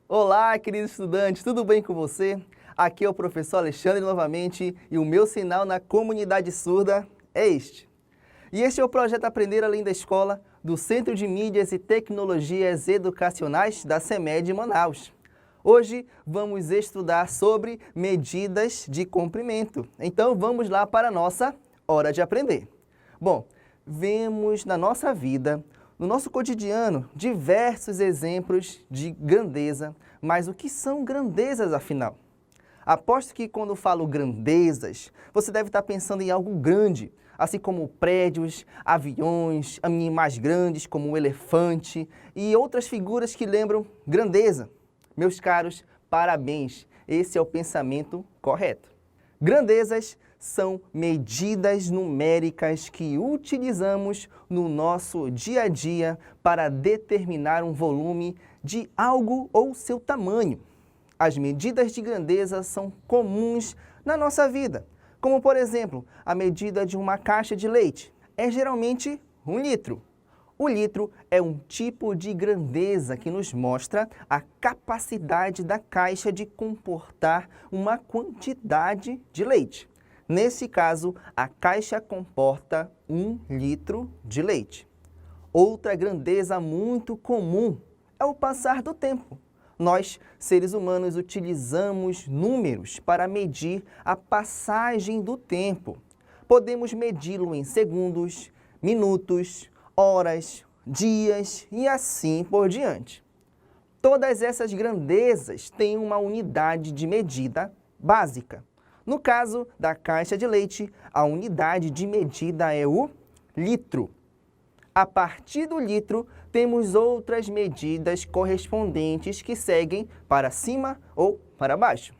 Olá, queridos estudantes, tudo bem com você? Aqui é o professor Alexandre novamente e o meu sinal na comunidade surda é este. E este é o projeto Aprender Além da Escola do Centro de Mídias e Tecnologias Educacionais da CEMED Manaus. Hoje vamos estudar sobre medidas de comprimento. Então vamos lá para a nossa hora de aprender. Bom, vemos na nossa vida, no nosso cotidiano, diversos exemplos de grandeza, mas o que são grandezas afinal? Aposto que quando falo grandezas, você deve estar pensando em algo grande, assim como prédios, aviões, animais grandes como o elefante e outras figuras que lembram grandeza. Meus caros, parabéns, esse é o pensamento correto. Grandezas são medidas numéricas que utilizamos no nosso dia a dia para determinar um volume de algo ou seu tamanho. As medidas de grandeza são comuns na nossa vida, como por exemplo, a medida de uma caixa de leite é geralmente 1 litro. O litro é um tipo de grandeza que nos mostra a capacidade da caixa de comportar uma quantidade de leite. Nesse caso, a caixa comporta 1 litro de leite. Outra grandeza muito comum é o passar do tempo. Nós, seres humanos, utilizamos números para medir a passagem do tempo. Podemos medi-lo em segundos, minutos, horas, dias e assim por diante. Todas essas grandezas têm uma unidade de medida básica. No caso da caixa de leite, a unidade de medida é o litro. A partir do litro, temos outras medidas correspondentes que seguem para cima ou para baixo.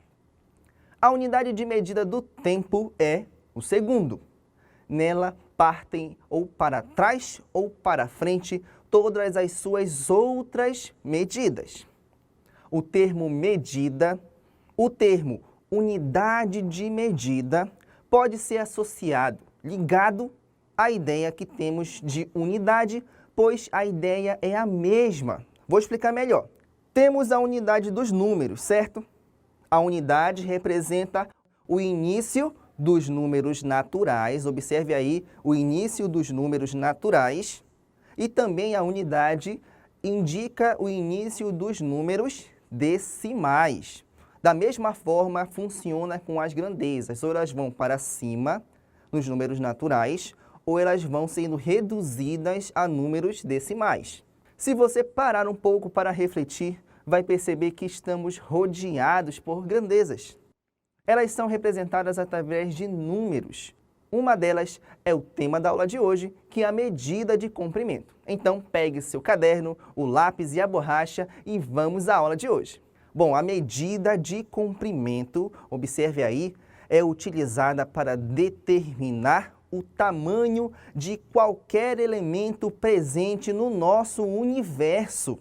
A unidade de medida do tempo é o segundo. Nela partem ou para trás ou para frente todas as suas outras medidas. O termo medida, o termo unidade de medida pode ser associado, ligado à ideia que temos de unidade, pois a ideia é a mesma. Vou explicar melhor. Temos a unidade dos números, certo? A unidade representa o início dos números naturais, observe aí o início dos números naturais, e também a unidade indica o início dos números decimais. Da mesma forma, funciona com as grandezas, ou elas vão para cima nos números naturais, ou elas vão sendo reduzidas a números decimais. Se você parar um pouco para refletir, vai perceber que estamos rodeados por grandezas. Elas são representadas através de números. Uma delas é o tema da aula de hoje, que é a medida de comprimento. Então, pegue seu caderno, o lápis e a borracha e vamos à aula de hoje. Bom, a medida de comprimento, observe aí, é utilizada para determinar o tamanho de qualquer elemento presente no nosso universo.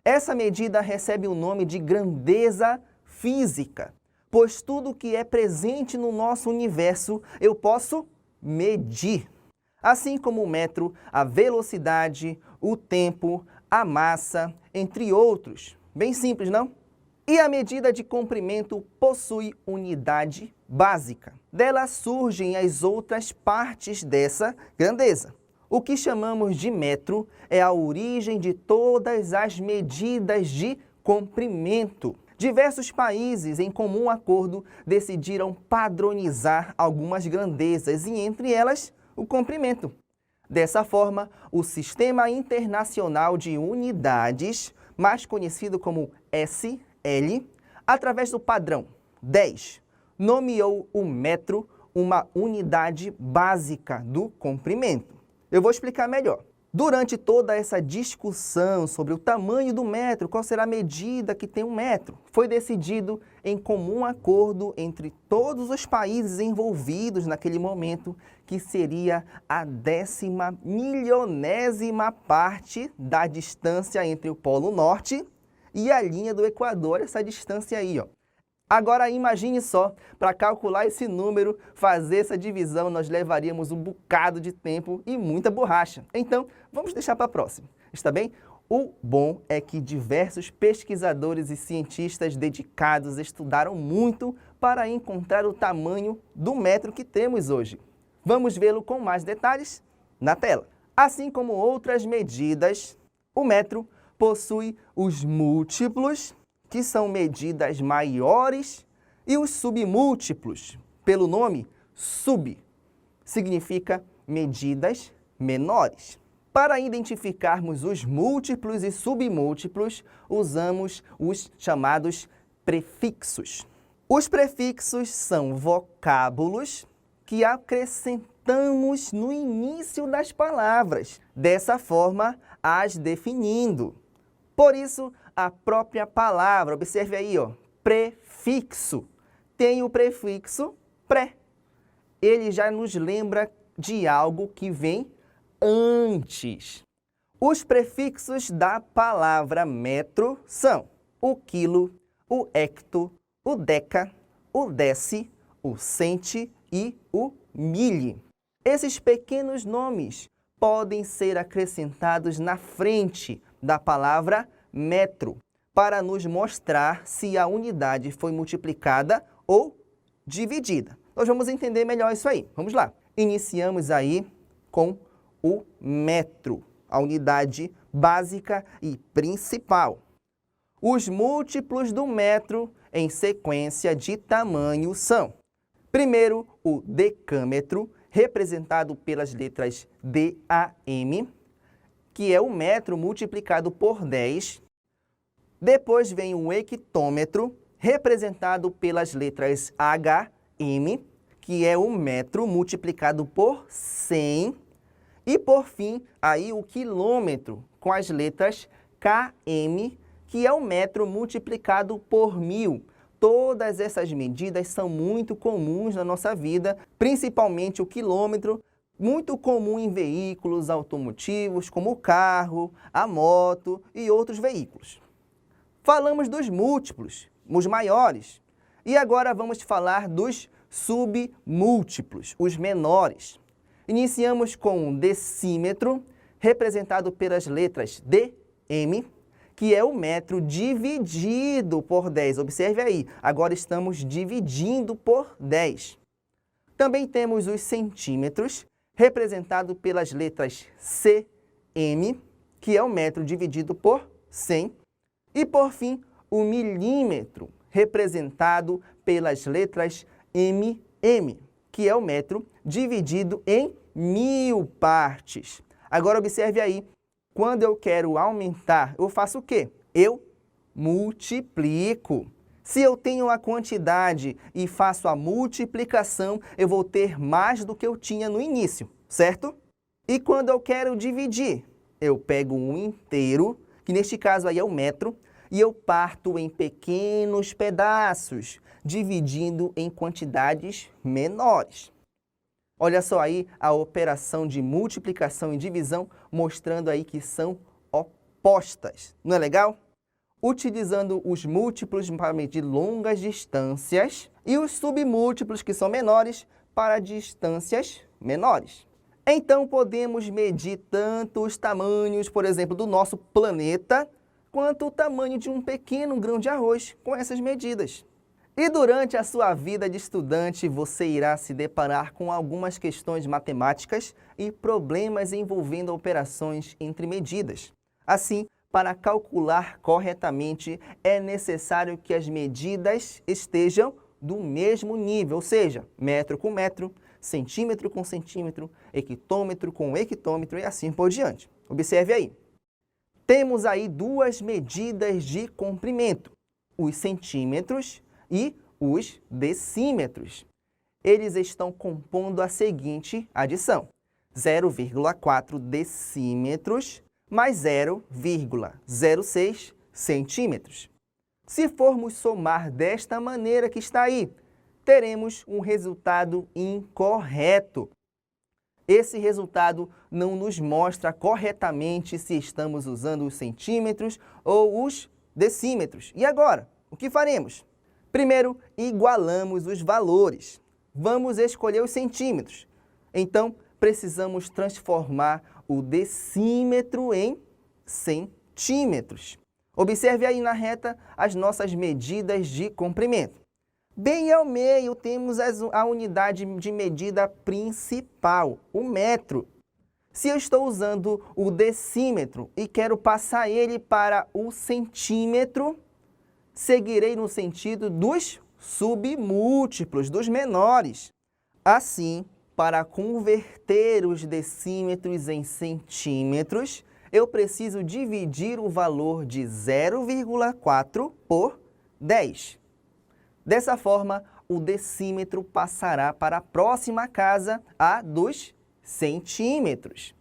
Essa medida recebe o nome de grandeza física, pois tudo que é presente no nosso universo eu posso medir. Assim como o metro, a velocidade, o tempo, a massa, entre outros. Bem simples, não? E a medida de comprimento possui unidade básica. Dela surgem as outras partes dessa grandeza. O que chamamos de metro é a origem de todas as medidas de comprimento. Diversos países, em comum acordo, decidiram padronizar algumas grandezas e, entre elas, o comprimento. Dessa forma, o Sistema Internacional de Unidades, mais conhecido como SI, através do padrão 10, nomeou o metro uma unidade básica do comprimento. Eu vou explicar melhor. Durante toda essa discussão sobre o tamanho do metro, qual será a medida que tem um metro, foi decidido em comum acordo entre todos os países envolvidos naquele momento que seria a 10.000.000ª parte da distância entre o Polo Norte e a linha do Equador, essa distância aí, ó. Agora imagine só, para calcular esse número, fazer essa divisão, nós levaríamos um bocado de tempo e muita borracha. Então, vamos deixar para a próxima, está bem? O bom é que diversos pesquisadores e cientistas dedicados estudaram muito para encontrar o tamanho do metro que temos hoje. Vamos vê-lo com mais detalhes na tela. Assim como outras medidas, o metro possui os múltiplos, que são medidas maiores, e os submúltiplos, pelo nome sub, significa medidas menores. Para identificarmos os múltiplos e submúltiplos, usamos os chamados prefixos. Os prefixos são vocábulos que acrescentamos no início das palavras, dessa forma as definindo. Por isso, a própria palavra, observe aí, prefixo, tem o prefixo pré. Ele já nos lembra de algo que vem antes. Os prefixos da palavra metro são o quilo, o hecto, o deca, o deci, o centi e o mili. Esses pequenos nomes podem ser acrescentados na frente da palavra metro para nos mostrar se a unidade foi multiplicada ou dividida. Nós vamos entender melhor isso aí. Vamos lá. Iniciamos aí com o metro, a unidade básica e principal. Os múltiplos do metro em sequência de tamanho são: primeiro, o decâmetro, representado pelas letras DAM, que é o metro multiplicado por 10. Depois vem o hectômetro, representado pelas letras HM, que é o metro multiplicado por 100. E, por fim, aí o quilômetro, com as letras KM, que é o metro multiplicado por 1000. Todas essas medidas são muito comuns na nossa vida, principalmente o quilômetro, muito comum em veículos automotivos, como o carro, a moto e outros veículos. Falamos dos múltiplos, os maiores, e agora vamos falar dos submúltiplos, os menores. Iniciamos com o decímetro, representado pelas letras DM, que é o metro dividido por 10. Observe aí, agora estamos dividindo por 10. Também temos os centímetros, representado pelas letras CM, que é o metro dividido por 100. E, por fim, o milímetro, representado pelas letras MM, que é o metro dividido em 1000 partes. Agora, observe aí, quando eu quero aumentar, eu faço o quê? Eu multiplico. Se eu tenho a quantidade e faço a multiplicação, eu vou ter mais do que eu tinha no início, certo? E quando eu quero dividir, eu pego um inteiro, que neste caso aí é o metro, e eu parto em pequenos pedaços, dividindo em quantidades menores. Olha só aí a operação de multiplicação e divisão, mostrando aí que são opostas. Não é legal? Utilizando os múltiplos para medir longas distâncias e os submúltiplos, que são menores, para distâncias menores. Então, podemos medir tanto os tamanhos, por exemplo, do nosso planeta, quanto o tamanho de um pequeno grão de arroz com essas medidas. E durante a sua vida de estudante, você irá se deparar com algumas questões matemáticas e problemas envolvendo operações entre medidas. Assim, para calcular corretamente, é necessário que as medidas estejam do mesmo nível, ou seja, metro com metro, centímetro com centímetro, hectômetro com hectômetro e assim por diante. Observe aí. Temos aí duas medidas de comprimento, os centímetros e os decímetros. Eles estão compondo a seguinte adição: 0,4 decímetros mais 0,06 centímetros. Se formos somar desta maneira que está aí, teremos um resultado incorreto. Esse resultado não nos mostra corretamente se estamos usando os centímetros ou os decímetros. E agora, o que faremos? Primeiro, igualamos os valores. Vamos escolher os centímetros. Então, precisamos transformar o decímetro em centímetro. centímetros. Observe aí na reta as nossas medidas de comprimento. Bem ao meio temos a unidade de medida principal, o metro. Se eu estou usando o decímetro e quero passar ele para o centímetro, seguirei no sentido dos submúltiplos, dos menores. Assim, para converter os decímetros em centímetros, eu preciso dividir o valor de 0,4 por 10. Dessa forma, o decímetro passará para a próxima casa, a dos centímetros.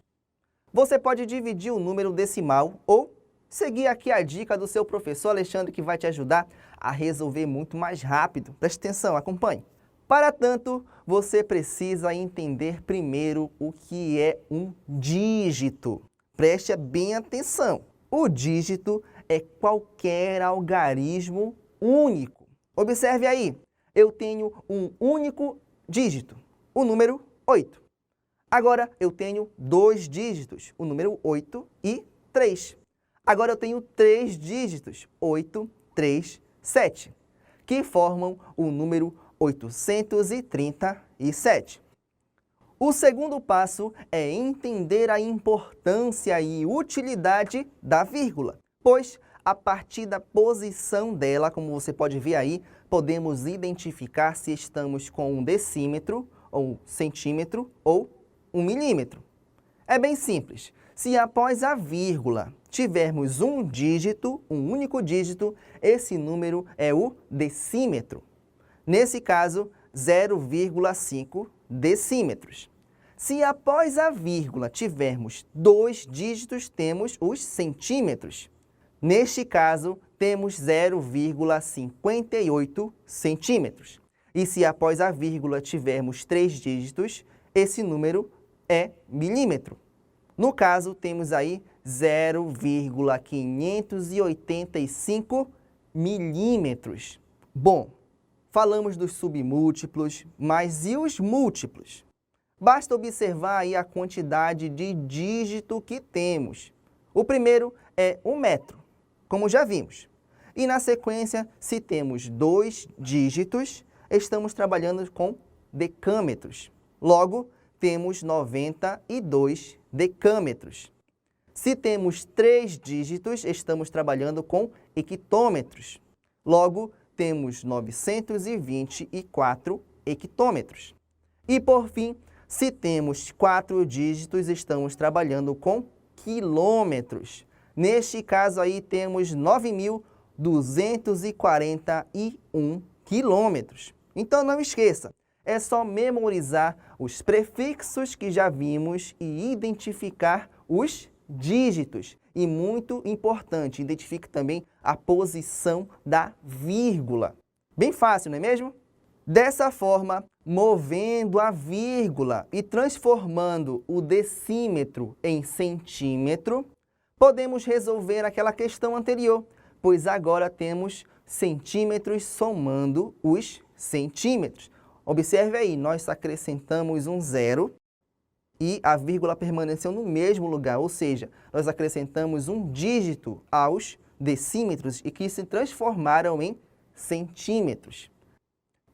Você pode dividir o número decimal ou seguir aqui a dica do seu professor Alexandre, que vai te ajudar a resolver muito mais rápido. Preste atenção, acompanhe. Para tanto, você precisa entender primeiro o que é um dígito. Preste bem atenção. O dígito é qualquer algarismo único. Observe aí, eu tenho um único dígito, o número 8. Agora eu tenho 2 dígitos, o número 8 e 3. Agora eu tenho 3 dígitos, 8, 3, 7, que formam o número 837. O segundo passo é entender a importância e utilidade da vírgula, pois a partir da posição dela, como você pode ver aí, podemos identificar se estamos com um decímetro, ou centímetro, ou 1 milímetro. É bem simples. Se após a vírgula tivermos um dígito, um único dígito, esse número é o decímetro. Nesse caso, 0,5 decímetros. Se após a vírgula tivermos 2 dígitos, temos os centímetros. Neste caso, temos 0,58 centímetros. E se após a vírgula tivermos 3 dígitos, esse número é milímetro. No caso, temos aí 0,585 milímetros. Bom, falamos dos submúltiplos, mas e os múltiplos? Basta observar aí a quantidade de dígito que temos. O primeiro é o metro, como já vimos. E na sequência, se temos 2 dígitos, estamos trabalhando com decâmetros. Logo, temos 92 decâmetros. Se temos 3 dígitos, estamos trabalhando com hectômetros. Logo, temos 924 hectômetros. E, por fim, se temos 4 dígitos, estamos trabalhando com quilômetros. Neste caso aí, temos 9.241 quilômetros. Então, não esqueça, é só memorizar os prefixos que já vimos e identificar os dígitos. E muito importante, identifique também a posição da vírgula. Bem fácil, não é mesmo? Dessa forma, movendo a vírgula e transformando o decímetro em centímetro, podemos resolver aquela questão anterior, pois agora temos centímetros somando os centímetros. Observe aí, nós acrescentamos um 0 e a vírgula permaneceu no mesmo lugar, ou seja, nós acrescentamos um dígito aos decímetros e que se transformaram em centímetros.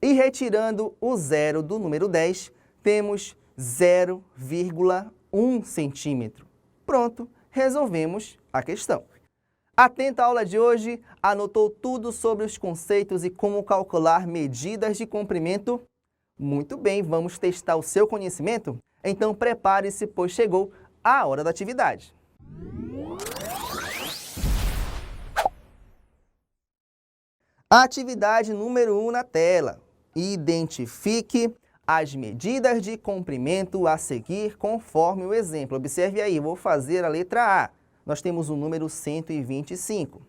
E retirando o 0 do número 10, temos 0,1 centímetro. Pronto, resolvemos a questão. Atenta à aula de hoje, anotou tudo sobre os conceitos e como calcular medidas de comprimento? Muito bem, vamos testar o seu conhecimento? Então prepare-se, pois chegou a hora da atividade. Atividade número 1 na tela. Identifique as medidas de comprimento a seguir conforme o exemplo. Observe aí, vou fazer a letra A. Nós temos o número 125.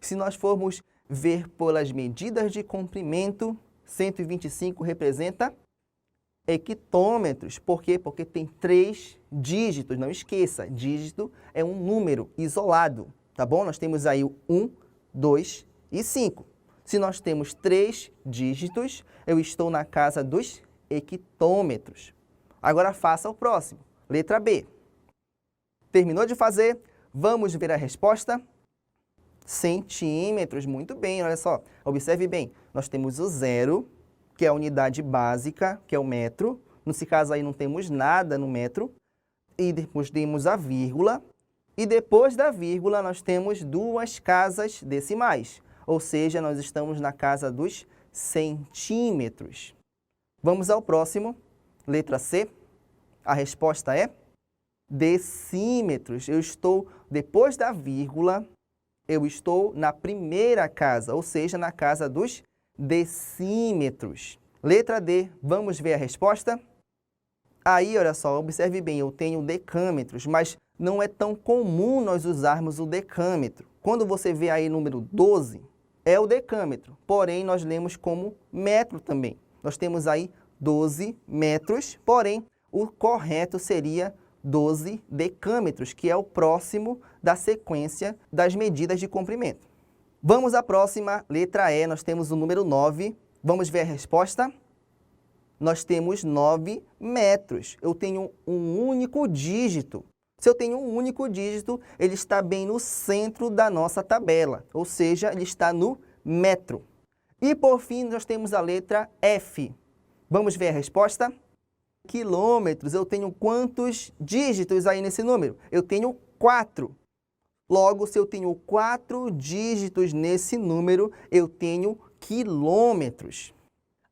Se nós formos ver pelas medidas de comprimento, 125 representa hectômetros. Por quê? Porque tem 3 dígitos. Não esqueça, dígito é um número isolado, tá bom? Nós temos aí o 1, 2 e 5. Se nós temos 3 dígitos, eu estou na casa dos hectômetros. Agora faça o próximo, letra B. Terminou de fazer? Vamos ver a resposta? centímetros. Muito bem, olha só. Observe bem, nós temos o zero, que é a unidade básica, que é o metro. Nesse caso aí não temos nada no metro. E depois temos a vírgula. E depois da vírgula nós temos duas casas decimais. Ou seja, nós estamos na casa dos centímetros. Vamos ao próximo. Letra C. A resposta é decímetros. Eu estou, depois da vírgula, eu estou na primeira casa, ou seja, na casa dos decímetros. Letra D, vamos ver a resposta? Aí, olha só, observe bem, eu tenho decâmetros, mas não é tão comum nós usarmos o decâmetro. Quando você vê aí o número 12, é o decâmetro, porém nós lemos como metro também. Nós temos aí 12 metros, porém o correto seria 12 decâmetros, que é o próximo da sequência das medidas de comprimento. Vamos à próxima, letra E, nós temos o número 9. Vamos ver a resposta? Nós temos 9 metros. Eu tenho um único dígito. Se eu tenho um único dígito, ele está bem no centro da nossa tabela, ou seja, ele está no metro. E por fim, nós temos a letra F. Vamos ver a resposta? Quilômetros, eu tenho quantos dígitos aí nesse número? Eu tenho 4. Logo, se eu tenho 4 dígitos nesse número, eu tenho quilômetros.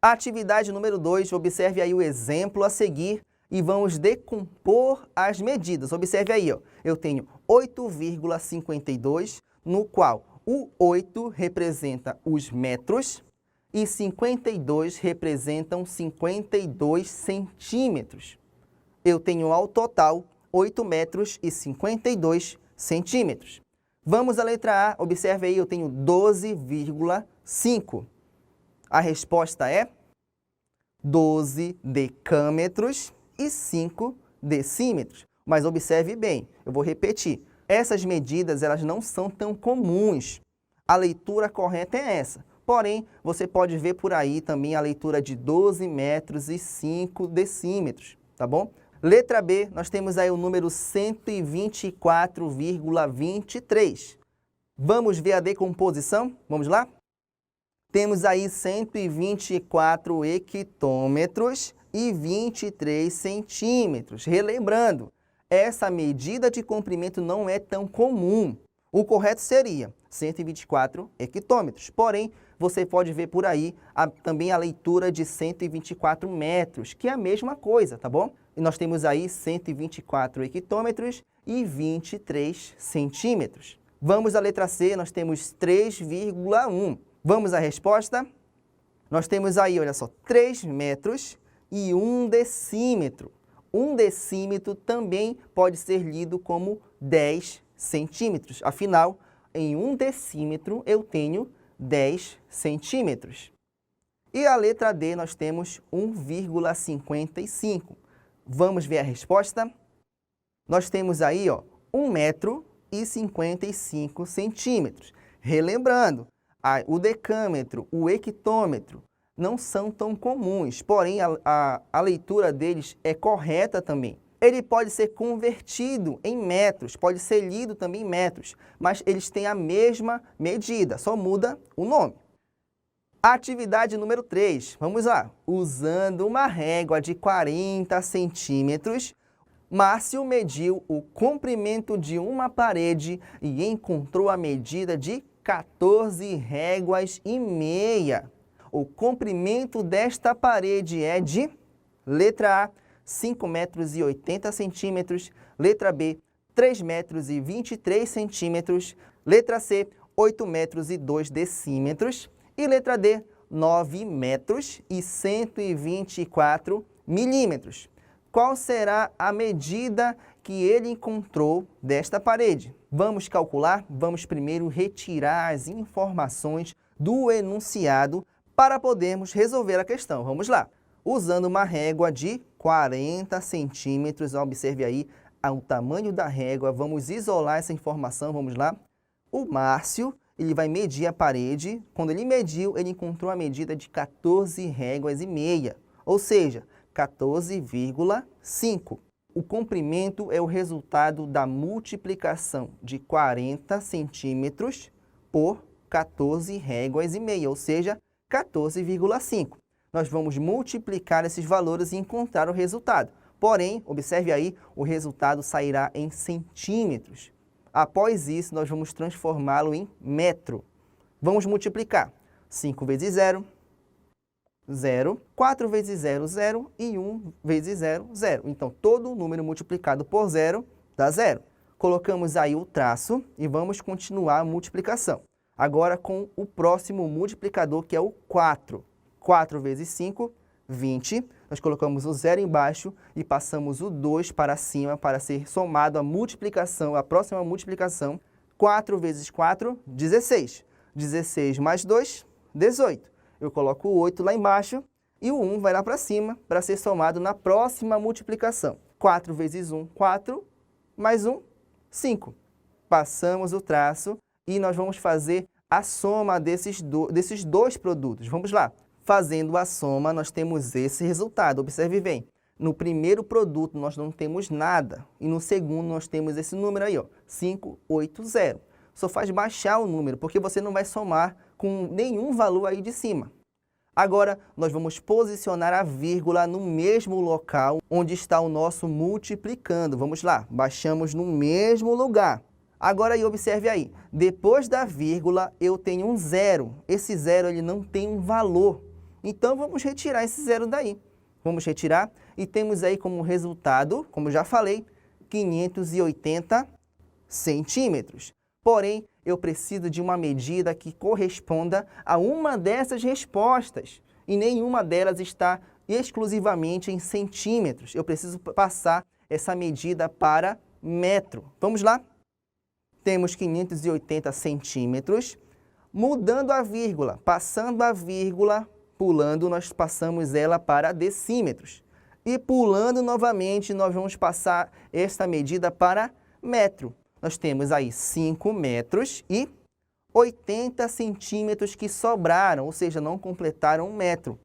Atividade número 2, observe aí o exemplo a seguir e vamos decompor as medidas. Observe aí, ó, eu tenho 8,52, no qual o 8 representa os metros e 52 representam 52 centímetros. Eu tenho ao total 8 metros e 52 centímetros. Vamos à letra A, observe aí, eu tenho 12,5. A resposta é 12 decâmetros e 5 decímetros. Mas observe bem, eu vou repetir, essas medidas elas não são tão comuns. A leitura correta é essa. Porém, você pode ver por aí também a leitura de 12 metros e 5 decímetros, tá bom? Letra B, nós temos aí o número 124,23. Vamos ver a decomposição? Vamos lá? Temos aí 124 hectômetros e 23 centímetros. Relembrando, essa medida de comprimento não é tão comum. O correto seria 124 hectômetros. Porém, você pode ver por aí também a leitura de 124 metros, que é a mesma coisa, tá bom? E nós temos aí 124 hectômetros e 23 centímetros. Vamos à letra C, nós temos 3,1. Vamos à resposta? Nós temos aí, olha só, 3 metros e 1 decímetro. 1 decímetro também pode ser lido como 10 centímetros. Afinal, em 1 decímetro eu tenho 10 centímetros. E a letra D nós temos 1,55. Vamos ver a resposta? Nós temos aí, ó, 1 metro e 55 centímetros. Relembrando, o decâmetro, o hectômetro não são tão comuns, porém a leitura deles é correta também. Ele pode ser convertido em metros, pode ser lido também em metros, mas eles têm a mesma medida, só muda o nome. Atividade número 3, vamos lá. Usando uma régua de 40 centímetros, Márcio mediu o comprimento de uma parede e encontrou a medida de 14 réguas e meia. O comprimento desta parede é de, letra A, 5 metros e 80 centímetros, letra B, 3 metros e 23 centímetros, letra C, 8 metros e 2 decímetros e letra D, 9 metros e 124 milímetros. Qual será a medida que ele encontrou desta parede? Vamos calcular? Vamos primeiro retirar as informações do enunciado para podermos resolver a questão. Vamos lá. Usando uma régua de 40 centímetros, observe aí o tamanho da régua, vamos isolar essa informação, vamos lá. O Márcio, ele vai medir a parede, quando ele mediu, ele encontrou a medida de 14 réguas e meia, ou seja, 14,5. O comprimento é o resultado da multiplicação de 40 centímetros por 14 réguas e meia, ou seja, 14,5. Nós vamos multiplicar esses valores e encontrar o resultado. Porém, observe aí, o resultado sairá em centímetros. Após isso, nós vamos transformá-lo em metro. Vamos multiplicar. 5 vezes 0, 0. 4 vezes 0, 0. E 1 vezes 0, 0. Então, todo número multiplicado por 0 dá 0. Colocamos aí o traço e vamos continuar a multiplicação. Agora com o próximo multiplicador, que é o 4. 4 vezes 5, 20. Nós colocamos o 0 embaixo e passamos o 2 para cima para ser somado a multiplicação, a próxima multiplicação. 4 vezes 4, 16. 16 mais 2, 18. Eu coloco o 8 lá embaixo e o 1 vai lá para cima para ser somado na próxima multiplicação. 4 vezes 1, 4, mais 1, 5. Passamos o traço e nós vamos fazer a soma desses dois produtos. Vamos lá. Fazendo a soma, nós temos esse resultado. Observe bem. No primeiro produto, nós não temos nada. E no segundo, nós temos esse número aí, ó, 580. Só faz baixar o número, porque você não vai somar com nenhum valor aí de cima. Agora, nós vamos posicionar a vírgula no mesmo local onde está o nosso multiplicando. Vamos lá, baixamos no mesmo lugar. Agora, aí, observe aí, depois da vírgula, eu tenho um zero. Esse zero ele não tem um valor. Então, vamos retirar esse zero daí. Vamos retirar e temos aí como resultado, como já falei, 580 centímetros. Porém, eu preciso de uma medida que corresponda a uma dessas respostas. E nenhuma delas está exclusivamente em centímetros. Eu preciso passar essa medida para metro. Vamos lá? Temos 580 centímetros. Mudando a vírgula, passando a vírgula, pulando, nós passamos ela para decímetros. E pulando novamente, nós vamos passar esta medida para metro. Nós temos aí 5 metros e 80 centímetros que sobraram, ou seja, não completaram 1 metro.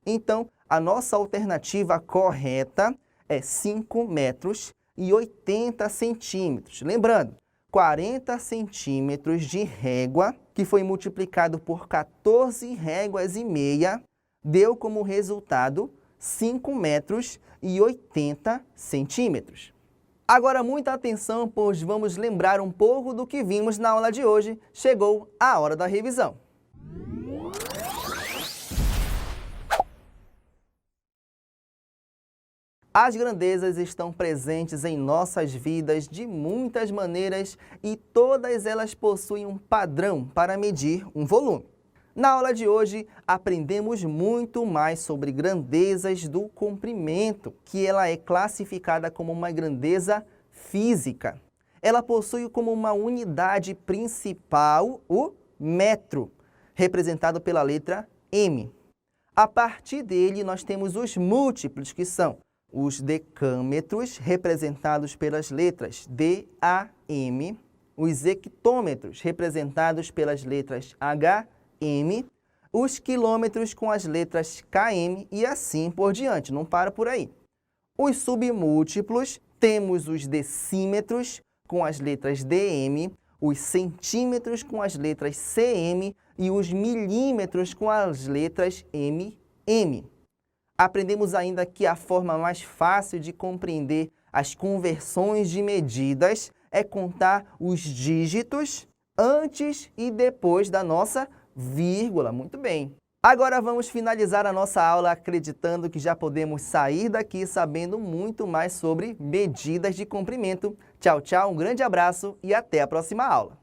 Então, a nossa alternativa correta é 5 metros e 80 centímetros. Lembrando, 40 centímetros de régua, que foi multiplicado por 14 réguas e meia, deu como resultado 5 metros e 80 centímetros. Agora, muita atenção, pois vamos lembrar um pouco do que vimos na aula de hoje. Chegou a hora da revisão. As grandezas estão presentes em nossas vidas de muitas maneiras e todas elas possuem um padrão para medir um volume. Na aula de hoje, aprendemos muito mais sobre grandezas do comprimento, que ela é classificada como uma grandeza física. Ela possui como uma unidade principal o metro, representado pela letra M. A partir dele, nós temos os múltiplos, que são os decâmetros, representados pelas letras D, A, M, os hectômetros, representados pelas letras H, M, os quilômetros com as letras KM e assim por diante, não para por aí. Os submúltiplos, temos os decímetros com as letras DM, os centímetros com as letras CM e os milímetros com as letras MM. Aprendemos ainda que a forma mais fácil de compreender as conversões de medidas é contar os dígitos antes e depois da nossa vírgula. Muito bem. Agora vamos finalizar a nossa aula acreditando que já podemos sair daqui sabendo muito mais sobre medidas de comprimento. Tchau, tchau, um grande abraço e até a próxima aula.